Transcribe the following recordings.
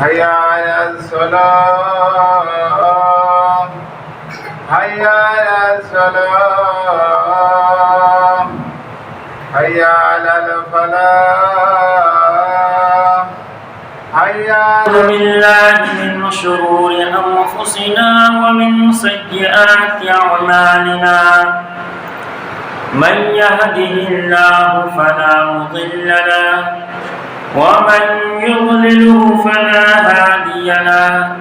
حي على الصلاة حي على الصلاة حي على الفلاح حي أعوذ بالله من شرور أنفسنا ومن سيئات أعمالنا من يهده الله فلا مضل له ومن يضلله فلا هادي له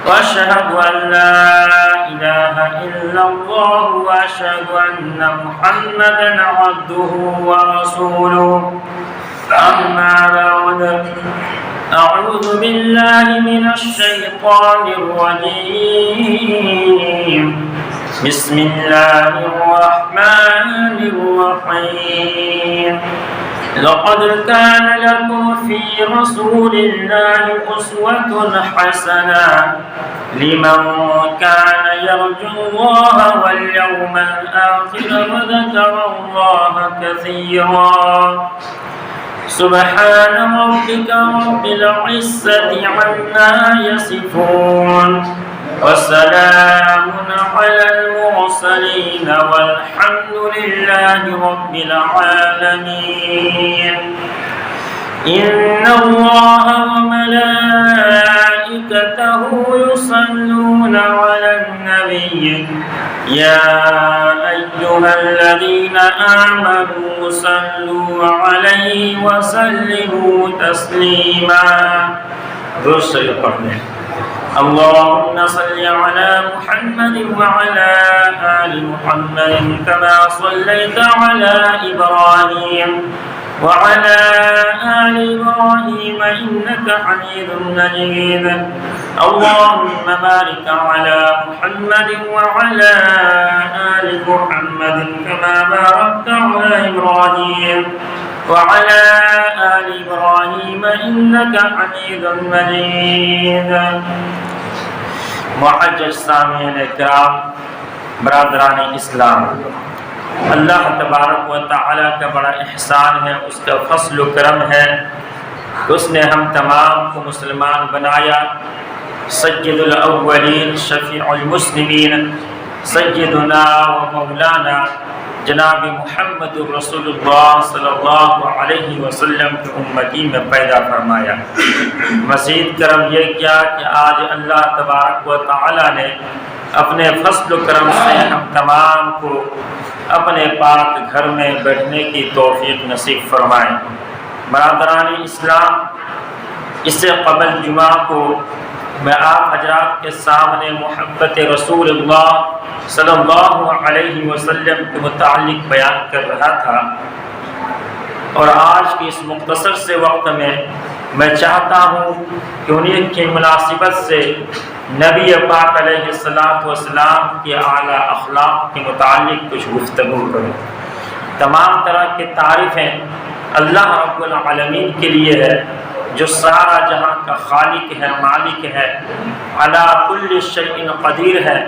وأشهد أن لا إله إلا الله وأشهد أن محمدا عبده ورسوله أما بعد أعوذ بالله من الشيطان الرجيم بسم الله الرحمن الرحيم لقد كان لكم في رسول الله أسوة حسنة لمن كان يرجو الله واليوم الآخر وذكر الله كثيرا سبحان ربك رب العزة عما يصفون وسلام على المرسلين والحمد لله رب العالمين إن الله وملائكته يصلون على النبي يا أيها الذين آمنوا صلوا عليه وسلموا تسليما اللهم صل على محمد وعلى آل محمد كما صليت على إبراهيم وعلى آل إبراهيم إنك حميد مجيد اللهم بارك على محمد وعلى آل محمد كما باركت على إبراهيم وعلى آل إبراهيم إنك حميد مجيد معزز سامعین کرام، برادران اسلام، اللہ تبارک و تعالیٰ کا بڑا احسان ہے، اس کا فضل و کرم ہے کہ اس نے ہم تمام کو مسلمان بنایا۔ سید الاولین شفیع المسلمین سیدنا و مولانا جناب محمد رسول اللہ صلی اللہ علیہ وسلم کی امتی میں پیدا فرمایا۔ مزید کرم یہ کیا کہ آج اللہ تبارک و تعالیٰ نے اپنے فضل و کرم سے ہم تمام کو اپنے پاک گھر میں بیٹھنے کی توفیق نصیب فرمائے۔ برادران اسلام، اس سے قبل جمعہ کو میں آپ حضرات کے سامنے محبت رسول اللہ صلی اللہ علیہ وسلم کے متعلق بیان کر رہا تھا، اور آج کی اس مختصر سے وقت میں چاہتا ہوں کہ انہیں کی مناسبت سے نبی پاک علیہ السلام کے اعلیٰ اخلاق کے متعلق کچھ گفتگو کروں۔ تمام طرح کی تعریفیں اللہ رب العالمین کے لیے ہے، جو سارا جہاں کا خالق ہے، مالک ہے، علی کل شیء قدیر ہے،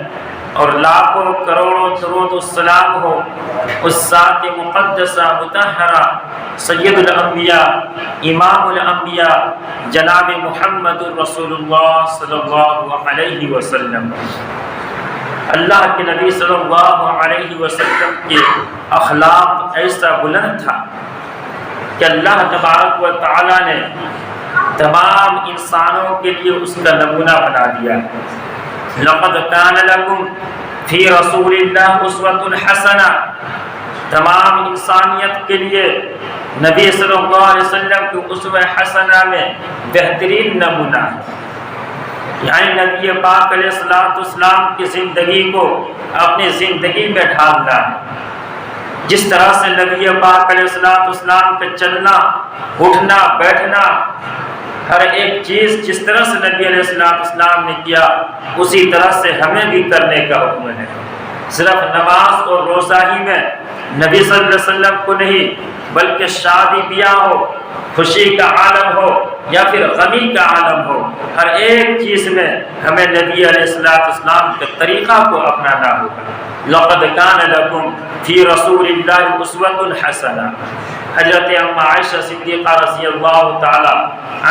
اور لاکھوں کروڑوں درود السلام ہو اس ذات مقدسہ مطہرہ سید الانبیاء امام الانبیاء جناب محمد رسول اللہ صلی اللہ علیہ وسلم۔ اللہ کے نبی صلی اللہ علیہ وسلم کے اخلاق ایسا بلند تھا کہ اللہ تبارک و تعالیٰ نے تمام انسانوں کے لیے اس کا نمونہ بنا دیا۔ لقد كان لكم في رسول الله اسوة حسنة، تمام انسانیت کے لیے نبی صلی اللہ علیہ وسلم کی اسوہ حسنہ میں بہترین نمونہ ہے، یعنی نبی پاک علیہ السلام کی زندگی کو اپنی زندگی میں ڈھالنا ہے۔ جس طرح سے نبی پاک علیہ السلام کا چلنا، اٹھنا، بیٹھنا، ہر ایک چیز جس طرح سے نبی علیہ السلام نے کیا اسی طرح سے ہمیں بھی کرنے کا حکم ہے۔ صرف نماز اور روزہ ہی میں نبی صلی اللہ علیہ وسلم کو نہیں، بلکہ شادی بیاہ ہو، خوشی کا عالم ہو یا پھر غمی کا عالم ہو، ہر ایک چیز میں ہمیں نبی علیہ السلام کے طریقہ کو اپنانا ہوگا۔ لقد كان لكم في رسول الله أسوة حسنة۔ حضرت اما عائشہ صدیقہ رضی اللہ تعالی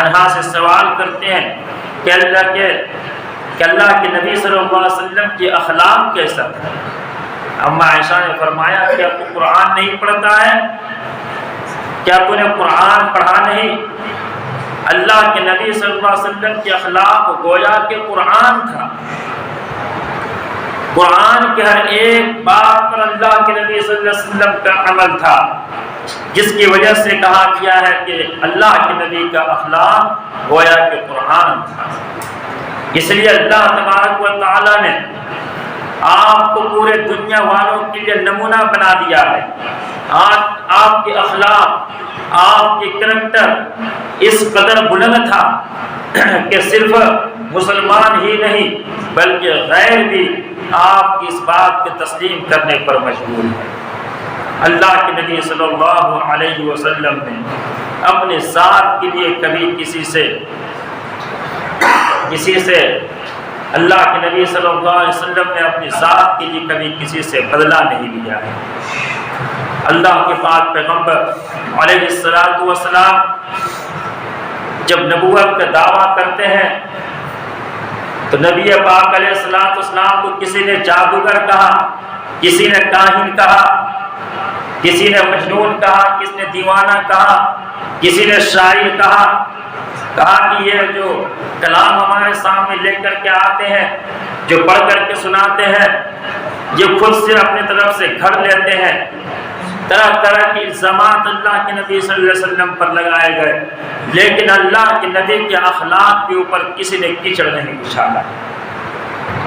عنہا سے سوال کرتے ہیں کہ اللہ کے نبی صلی اللہ علیہ وسلم کے اخلاق کیسا تھا؟ اما عائشہ نے فرمایا کیا تو قرآن نہیں پڑھتا ہے؟ کیا تو نے قرآن پڑھا نہیں؟ اللہ کے نبی صلی اللہ علیہ وسلم کے اخلاق گویا کہ قرآن تھا۔ قرآن کے ہر ایک بات پر اللہ کے نبی صلی اللہ علیہ وسلم کا عمل تھا، جس کی وجہ سے کہا گیا ہے کہ اللہ کے نبی کا اخلاق گویا کہ قرآن تھا۔ اس لیے اللہ تبارک و تعالی نے آپ کو پورے دنیا والوں کے لیے نمونہ بنا دیا ہے۔ آپ کے اخلاق، آپ کے کریکٹر اس قدر بلند تھا کہ صرف مسلمان ہی نہیں بلکہ غیر بھی آپ کی اس بات کے تسلیم کرنے پر مجبور ہے۔ اللہ کے نبی صلی اللہ علیہ وسلم نے اپنے ذات کے لیے کبھی کسی سے اللہ کے نبی صلی اللہ علیہ وسلم نے اپنی ذات کے لیے کبھی کسی سے بدلہ نہیں لیا ہے۔ اللہ کے پاک پیغمبر علیہ السلام جب نبوت کا دعویٰ کرتے ہیں تو نبی پاک علیہ السلام کو کسی نے جادوگر کہا، کسی نے کاہن کہا، کسی نے مجنون کہا، کسی نے دیوانہ کہا، کسی نے شاعر کہا کہ یہ جو کلام ہمارے سامنے لے کر کے آتے ہیں، جو پڑھ کر کے سناتے ہیں، یہ خود سے اپنی طرف سے گھڑ لیتے ہیں۔ طرح طرح کی الزامات اللہ کے نبی صلی اللہ علیہ وسلم پر لگائے گئے، لیکن اللہ کے نبی کے اخلاق کے اوپر کسی نے کیچڑ نہیں اچھالا۔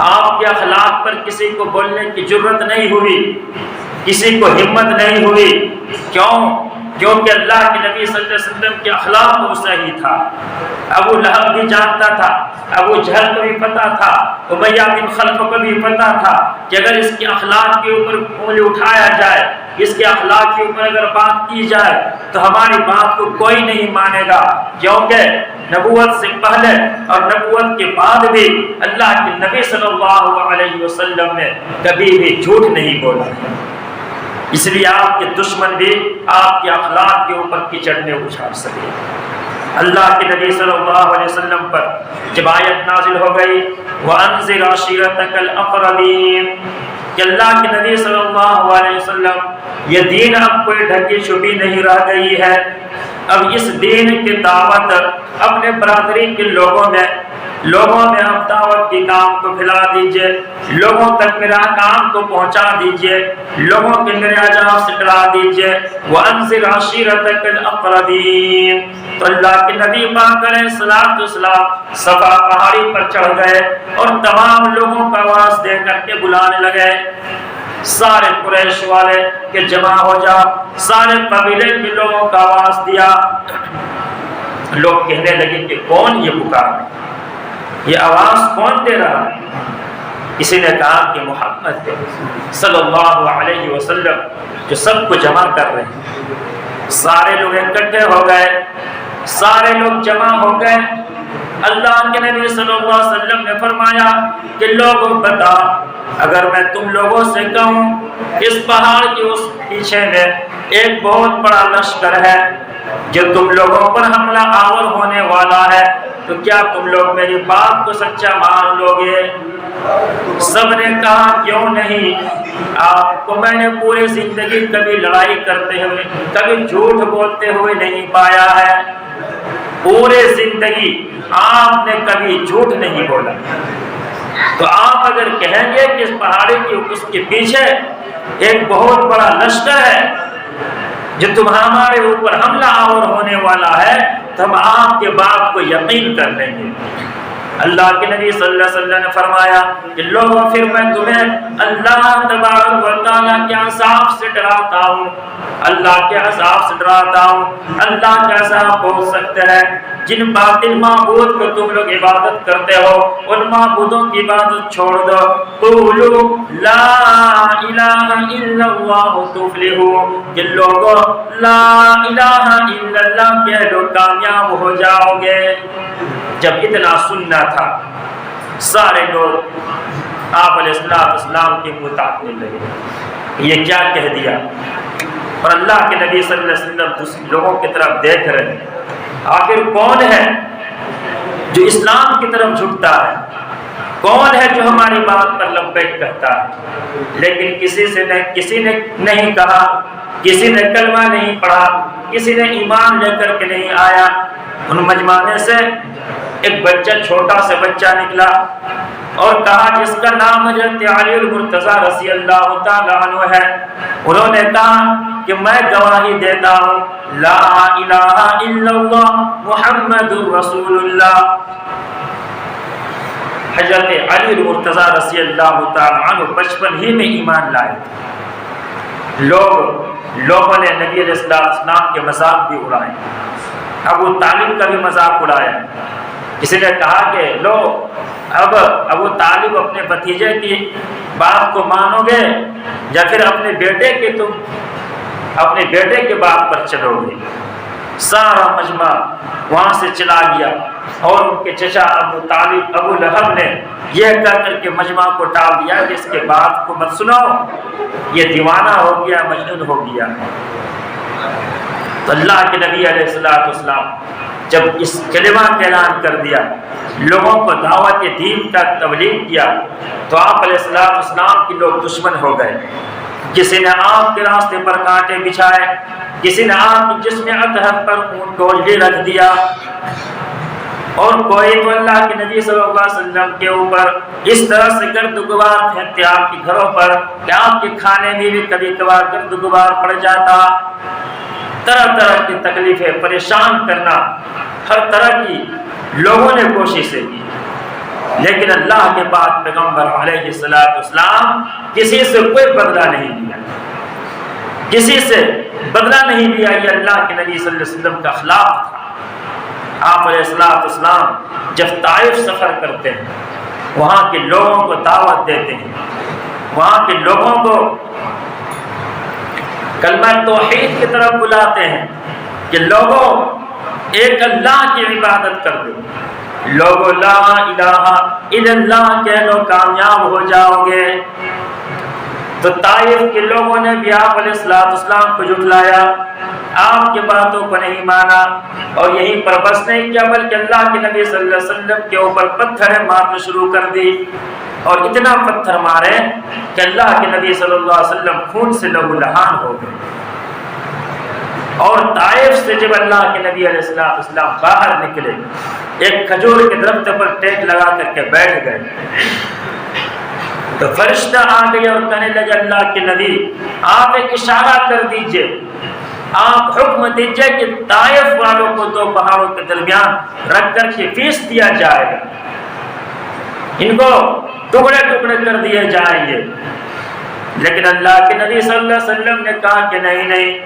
آپ کے اخلاق پر کسی کو بولنے کی جرت نہیں ہوئی، کسی کو ہمت نہیں ہوئی۔ کیوں؟ کیونکہ اللہ کے نبی صلی اللہ علیہ وسلم کے اخلاق وہ صحیح تھا۔ ابو لہب بھی جانتا تھا، ابو جہل کو بھی پتا تھا، امیہ بن خلف کو بھی پتا تھا کہ اگر اس کے اخلاق کے اوپر انگلی اٹھایا جائے، اس کے اخلاق کے اوپر اگر بات کی جائے تو ہماری بات کو کوئی نہیں مانے گا، کیونکہ نبوت سے پہلے اور نبوت کے بعد بھی اللہ کے نبی صلی اللہ علیہ وسلم نے کبھی بھی جھوٹ نہیں بولا۔ اس لیے آپ کے دشمن بھی آپ کے اخلاق کے اوپر کیچڑ نہیں اچھال سکے۔ اللہ کے نبی صلی اللہ علیہ وسلم پر جب آیت نازل ہو گئی وَأَنذِرْ عَشِيرَتَكَ الْأَقْرَبِينَ کہ اللہ کے نبی صلی اللہ علیہ وسلم یہ دین اب کوئی ڈھکی چھپی نہیں رہ گئی ہے، اب اس دین کی دعوت اپنے برادری کے لوگوں میں اب دعوت کی کام کو پھیلا دیجئے، لوگوں تک میرا کام کو پہنچا دیجئے، لوگوں کے میرے عذاب سے ڈرا دیجئے۔ وَأَنذِرْ عَشِيرَتَكَ الْأَقْرَبِينَ تو اللہ کے نبی پاک علیہ السلام صفا پہاڑی پر چڑھ گئے اور تمام لوگوں کا آواز دے کر کے بلانے لگے، سارے قریش والے کہ جمع ہو جا، سارے قبیلے کے لوگوں کا آواز دیا۔ لوگ کہنے لگے کہ کون یہ پکار ہے، یہ آواز کون دے رہا ہے؟ کسی نے کہا کہ محمد صلی اللہ علیہ وسلم جو سب کو جمع کر رہے ہیں۔ سارے لوگ اکٹھے ہو گئے، سارے لوگ جمع ہو گئے۔ اللہ کے نبی صلی اللہ علیہ وسلم نے فرمایا کہ لوگوں بتا، اگر میں تم لوگوں سے کہوں اس پہاڑ کے اس پیچھے میں ایک بہت بڑا لشکر ہے جو تم لوگوں پر حملہ آور ہونے والا ہے، تو کیا تم لوگ میری بات کو سچا مان لو گے؟ سب نے کہا کیوں نہیں، آپ کو میں نے پوری زندگی کبھی لڑائی کرتے ہوئے، کبھی جھوٹ بولتے ہوئے نہیں پایا ہے، پورے زندگی آپ نے کبھی جھوٹ نہیں بولا۔ تو آپ اگر کہیں گے کہ اس پہاڑی کی اس کے پیچھے ایک بہت بڑا لشکر ہے جو ہمارے اوپر حملہ آور ہونے والا ہے، تو ہم آپ کے بات کو یقین کر لیں گے۔ اللہ کے نبی صلی اللہ علیہ وسلم نے فرمایا کہ لوگوں پھر میں تمہیں اللہ تبارک و تعالیٰ کے عذاب سے ڈراتا ہوں، اللہ کے عذاب سے ڈراتا ہوں۔ اللہ کے عذاب ہو سکتے ہیں جن باطل معبود کو تم لوگ عبادت کرتے ہو، ان معبودوں کی عبادت چھوڑ دو۔ قولوا لا الہ الا اللہ تفلحوا کہ لوگوں لا الہ الا اللہ کہہ لو کامیاب ہو جاؤ گے۔ جب اتنا سننا تھا سارے لوگ آپ علیہ السلام کے منہ تاکنے لگے، یہ کیا کہہ دیا؟ اور اللہ کے نبی صلی اللہ علیہ وسلم لوگوں کی طرف دیکھ رہے ہیں آخر کون ہے جو اسلام کی طرف جھکتا ہے، کون ہے جو ہماری بات پر لبیک کہتا ہے؟ لیکن کسی نے نہیں کہا، کسی نے کلمہ نہیں پڑھا، کسی نے ایمان لے کر کے نہیں آیا۔ ان مجمع سے ایک بچہ، چھوٹا سا بچہ نکلا اور کہا جس کا نام حضرت علی المرتضیٰ رضی اللہ تعالیٰ عنہ ہے، انہوں نے کہا کہ میں گواہی دیتا ہوں لا الہ الا اللہ محمد رسول اللہ۔ حضرت علی المرتضیٰ رضی اللہ تعالیٰ عنہ بچپن ہی میں ایمان لائے تھے۔ لوگوں نے نبی علیہ السلام کے مذاق بھی اڑائے، ابو طالب کا بھی مذاق اڑایا۔ کسی نے کہا کہ لو اب ابو طالب اپنے بھتیجے کی بات کو مانو گے یا پھر اپنے بیٹے کے بات پر چلو گے؟ سارا مجمع وہاں سے چلا گیا اور ان کے چچا ابو لہب نے یہ کہہ کر کے مجمع کو ٹال دیا کہ اس کے بات کو مت سنو، یہ دیوانہ ہو گیا، مجنون ہو گیا۔ تو اللہ کے نبی علیہ السلام جب اس کلمہ کا اعلان کر دیا، لوگوں کو دعوت دین کا تبلیغ کیا، تو آپ علیہ السلام کے لوگ دشمن ہو گئے۔ کسی نے آپ کے راستے پر کانٹے بچھائے، کسی نے آپ کے جسم اطہر پر اونٹ کو رکھ دیا، اور کوئی تو اللہ کے نبی صلی اللہ علیہ وسلم کے اوپر اس طرح سے گرد غبار پھینکتے آپ کے گھروں پر کہ آپ کے کھانے میں بھی کبھی کبھار گرد غبار پڑ جاتا۔ طرح طرح کی تکلیفیں، پریشان کرنا، ہر طرح کی لوگوں نے کوششیں کی، لیکن اللہ کے پاک پیغمبر علیہ السلام کسی سے کوئی بدلہ نہیں لیا، کسی سے بدلہ نہیں لیا۔ یہ اللہ کے نبی صلی اللہ علیہ وسلم کا اخلاق تھا۔ آپ علیہ السلام جب طائف سفر کرتے ہیں، وہاں کے لوگوں کو دعوت دیتے ہیں، وہاں کے لوگوں کو کلمہ توحید کی طرف بلاتے ہیں کہ لوگوں ایک اللہ کی عبادت کر دو، لوگوں لا الہ الا اللہ کہہ لو، کامیاب ہو جاؤ گے۔ تو طائف کے لوگوں نے بھی آپ علیہ السلام کو جھٹلایا، آپ کی باتوں کو نہیں مانا، اور یہیں پر بس نہیں کیا بلکہ اللہ کے نبی صلی اللہ علیہ وسلم کے اوپر پتھریں مارنا شروع کر دی، اور اتنا پتھر مارے کہ اللہ کے نبی صلی اللہ علیہ وسلم خون سے لہو لہان ہو گئے۔ اور طائف سے جب اللہ کے نبی علیہ السلام باہر نکلے، ایک کھجور کے درخت پر ٹیک لگا کر کے بیٹھ گئے، تو فرشتہ آ گیا اور کہنے لگے اللہ کے نبی آپ ایک اشارہ کر دیجئے، آپ حکم دیجئے کہ طائف والوں کو دو پہاڑوں کے درمیان رکھ کر کے پیس دیا جائے گا، ان کو ٹکڑے ٹکڑے کر دیے جائیں گے۔ لیکن اللہ کے نبی صلی اللہ علیہ وسلم نے کہا کہ نہیں،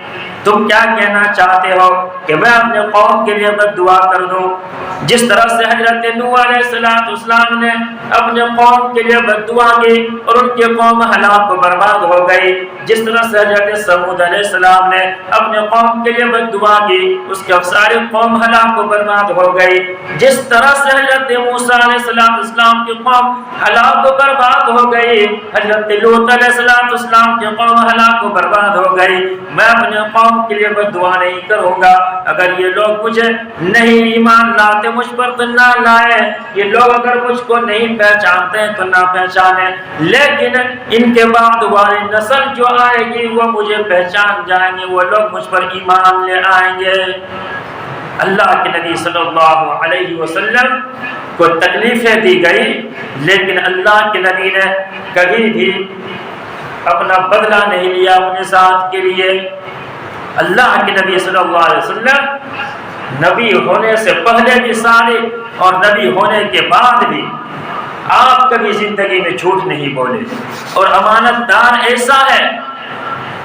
تم کیا کہنا چاہتے ہو کہ میں اپنے قوم کے لیے بد دعا کر دوں؟ جس طرح سے حضرت نوح علیہ السلام نے اپنے قوم کے لیے بد دعا کی اور ان کی قوم ہلاک و برباد ہو گئی، جس طرح سے حضرت سمود علیہ السلام نے اپنے قوم کے لیے بد دعا کی، اس کی ساری قوم ہلاک و برباد ہو گئی، جس طرح سے حضرت موسیٰ علیہ السلام کی قوم ہلاک و برباد ہو گئی، حضرت لوط علیہ السلام کی قوم ہلاک و برباد ہو گئی، میں اپنے قوم کے لیے بد دعا نہیں کروں گا۔ اگر یہ لوگ مجھے نہیں ایمان لاتے، مجھ پر تو نہ لائے، یہ لوگ اگر مجھ کو نہیں پہچانتے ہیں تو نہ پہچانے، لیکن ان کے بعد والی نسل جو آئے گی وہ مجھے پہچان جائیں گے، وہ لوگ مجھ پر ایمان لے آئیں گے۔ اللہ کے نبی صلی اللہ علیہ وسلم کو تکلیفیں دی گئی، لیکن اللہ کے نبی نے کبھی بھی اپنا بدلہ نہیں لیا اپنے ذات کے لیے۔ اللہ کے نبی صلی اللہ علیہ وسلم نبی ہونے سے پہلے بھی صادق اور نبی ہونے کے بعد بھی آپ کبھی زندگی میں جھوٹ نہیں بولے، اور امانت دار ایسا ہے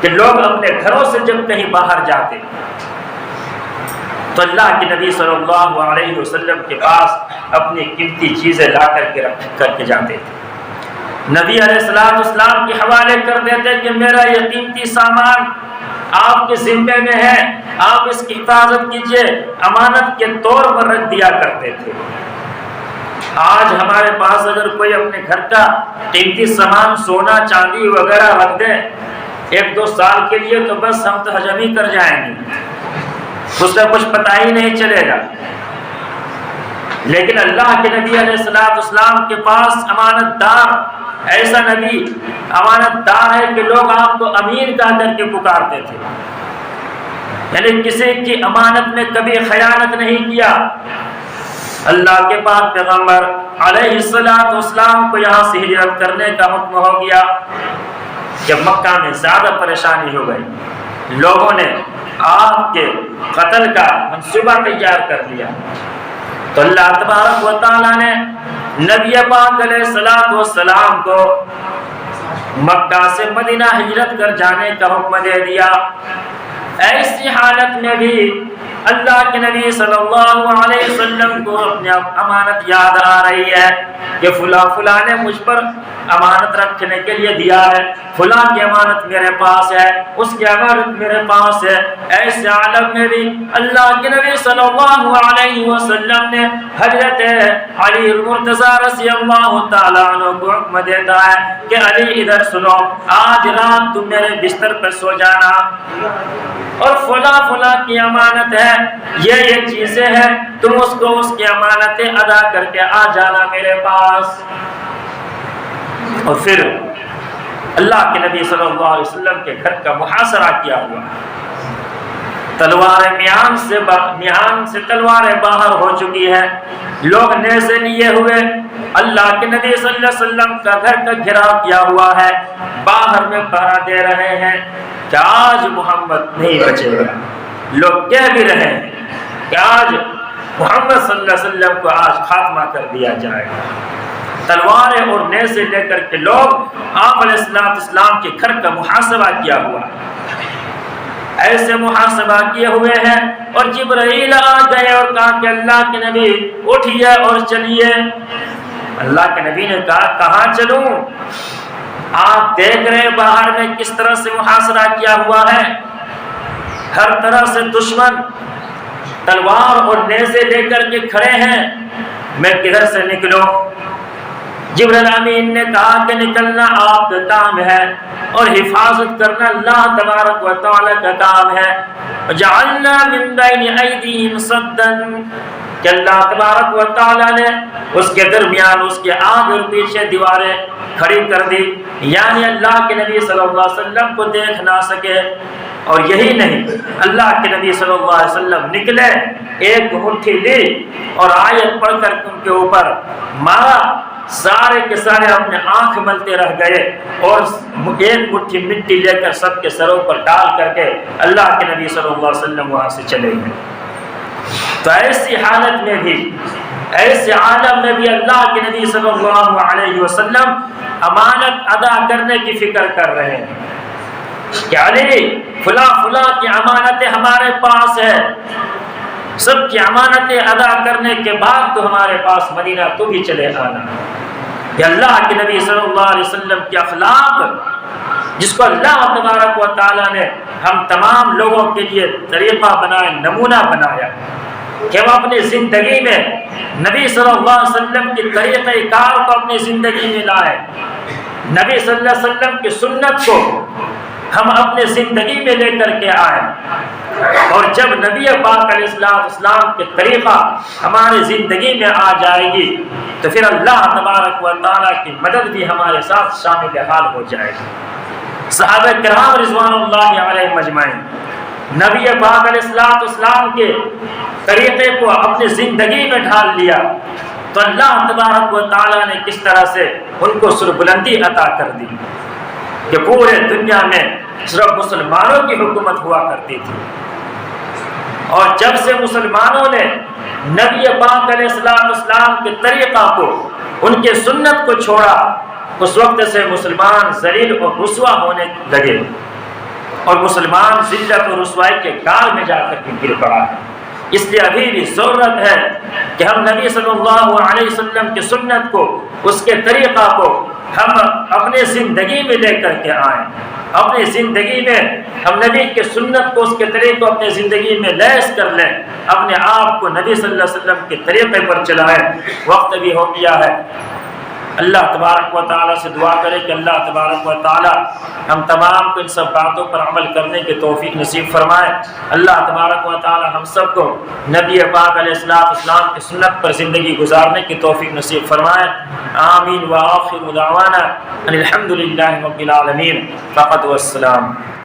کہ لوگ اپنے گھروں سے جب کہیں باہر جاتے تو اللہ کے نبی صلی اللہ علیہ وسلم کے پاس اپنی قیمتی چیزیں لا کر کے جاتے تھے، نبی علیہ السلام کے حوالے کر دیتے کہ میرا یہ قیمتی سامان آپ کے ذمے میں ہے، آپ اس کی حفاظت کیجئے، امانت کے طور پر رکھ دیا کرتے تھے۔ آج ہمارے پاس اگر کوئی اپنے گھر کا قیمتی سامان، سونا چاندی وغیرہ رکھ دے 1-2 سال کے لیے تو بس ہم تو حجم ہی کر جائیں گے، اس کا کچھ پتہ ہی نہیں چلے گا۔ لیکن اللہ کے نبی علیہ الصلوۃ والسلام کے پاس امانت دار، ایسا نبی امانت دار ہے کہ لوگ آپ کو امین کہہ کر کے پکارتے تھے، یعنی کسی کی امانت میں کبھی خیانت نہیں کیا۔ اللہ کے پاک پیغمبر علیہ الصلوۃ والسلام کو یہاں سے ہجرت کرنے کا حکم ہو گیا۔ جب مکہ میں زیادہ پریشانی ہو گئی، لوگوں نے آپ کے قتل کا منصوبہ تیار کر لیا، تو اللہ تبارک و تعالیٰ نے نبی پاک علیہ الصلوۃ والسلام کو مکہ سے مدینہ ہجرت کر جانے کا حکم دے دیا۔ ایسی حالت میں بھی اللہ کے نبی صلی اللہ علیہ وسلم کو اپنی امانت یاد آ رہی ہے کہ فلاں نے مجھ پر امانت رکھنے کے لیے دیا ہے، فلاں کی امانت میرے پاس ہے، اس کی امانت میرے پاس ہے۔ ایسے عالم میں بھی اللہ کے نبی صلی اللہ علیہ وسلم نے حضرت علی المرتضیٰ رضی اللہ تعالیٰ عنہ کو حکم دیتا ہے کہ علی ادھر سنو، آج رات تم میرے بستر پر سو جانا، اور فلاں کی امانت ہے، یہ چیزیں ہیں، تم اس کو اس کی امانتیں ادا کر کے آ جانا میرے پاس۔ اور پھر اللہ کے نبی صلی اللہ علیہ وسلم کے گھر کا محاصرہ کیا ہوا، تلواریں میان سے تلواریں باہر ہو چکی ہے، لوگ نیزے لیے ہوئے اللہ کے نبی صلی اللہ علیہ وسلم کا گھر کا گھیراؤ کیا ہوا ہے، باہر میں پہرا دے رہے ہیں کہ آج محمد نہیں بچے گا۔ لوگ کہہ بھی رہے ہیں کہ آج محمد صلی اللہ علیہ وسلم کو آج خاتمہ کر دیا جائے گا۔ تلواریں اور نیزے لے کر کے لوگ آپ علیہ السلام کے گھر کا محاصرہ کیا ہوا، ایسے محاصرہ کیے ہوئے ہیں، اور جبرائیل آ گئے اور کہا کہ اللہ کے نبی اٹھیے اور چلیے۔ اللہ کے نبی نے کہا کہاں چلوں؟ آپ دیکھ رہے باہر میں کس طرح سے محاصرہ کیا ہوا ہے، ہر طرح سے دشمن تلوار اور نیزے لے کر کے کھڑے ہیں، میں کدھر سے نکلوں؟ جبرائیل امین نے کہا کہ نکلنا آپ کا کام ہے اور حفاظت کرنا اللہ تبارک و تعالی کا کام ہے۔ وجعلنا من بین ایدیہم صدا، کہ اللہ تبارک و تعالی نے اس کے درمیان اس کے آگے اور پیچھے دیواریں کھڑی کر دی، یعنی اللہ کے نبی صلی اللہ علیہ وسلم کو دیکھ نہ سکے۔ اور یہی نہیں، اللہ کے نبی صلی اللہ علیہ وسلم نکلے، ایک مٹھی لی اور آیت پڑھ کر ان کے اوپر مارا، سارے کے سارے اپنے آنکھ ملتے رہ گئے، اور ایک مٹھی مٹی لے کر سب کے سروں پر ڈال کر کے اللہ کے نبی صلی اللہ علیہ وسلم وہاں سے چلے گئے۔ تو ایسی حالت میں بھی، ایسے عالم میں بھی اللہ کے نبی صلی اللہ علیہ وسلم امانت ادا کرنے کی فکر کر رہے ہیں کہ علی فلاں کی امانتیں ہمارے پاس ہے، سب کی امانتیں ادا کرنے کے بعد تو ہمارے پاس مدینہ تو بھی چلے آنا۔ یہ اللہ کے نبی صلی اللہ علیہ وسلم کے اخلاق، جس کو اللہ تبارک و تعالیٰ نے ہم تمام لوگوں کے لیے طریقہ بنایا، نمونہ بنایا کہ وہ اپنی زندگی میں نبی صلی اللہ علیہ وسلم کی طریقہ کار کو اپنی زندگی میں لائے، نبی صلی اللہ علیہ وسلم کی سنت کو ہم اپنے زندگی میں لے کر کے آئے، اور جب نبی پاک علیہ السلام کے طریقہ ہماری زندگی میں آ جائے گی تو پھر اللہ تبارک و تعالیٰ کی مدد بھی ہمارے ساتھ شامل حال ہو جائے گی۔ صحابہ کرام رضوان اللہ علیہم اجمعین نبی پاک علیہ السلام کے طریقے کو اپنی زندگی میں ڈھال لیا تو اللہ تبارک و تعالیٰ نے کس طرح سے ان کو سربلندی عطا کر دی کہ پورے دنیا میں صرف مسلمانوں کی حکومت ہوا کرتی تھی، اور جب سے مسلمانوں نے نبی پاک علیہ السلام کے طریقہ کو، ان کے سنت کو چھوڑا، اس وقت سے مسلمان ذلیل اور رسوا ہونے لگے، اور مسلمان ذلت اور رسوائی کے گال میں جا کر کے گر پڑا ہے۔ اس لیے ابھی بھی ضرورت ہے کہ ہم نبی صلی اللہ علیہ وسلم کی سنت کو، اس کے طریقہ کو ہم اپنے زندگی میں لے کر کے آئیں، اپنی زندگی میں ہم نبی کے سنت کو، اس کے طریقے کو اپنے زندگی میں لیس کر لیں، اپنے آپ کو نبی صلی اللہ علیہ وسلم کے طریقے پر چلائیں۔ وقت بھی ہو گیا ہے، اللہ تبارک و تعالیٰ سے دعا کرے کہ اللہ تبارک و تعالیٰ ہم تمام کو ان سب باتوں پر عمل کرنے کی توفیق نصیب فرمائے۔ اللہ تبارک و تعالیٰ ہم سب کو نبی پاک علیہ السلام کی سنت پر زندگی گزارنے کی توفیق نصیب فرمائے۔ آمین وآخر دعوانا ان الحمد للہ رب العالمین۔ فقط والسلام۔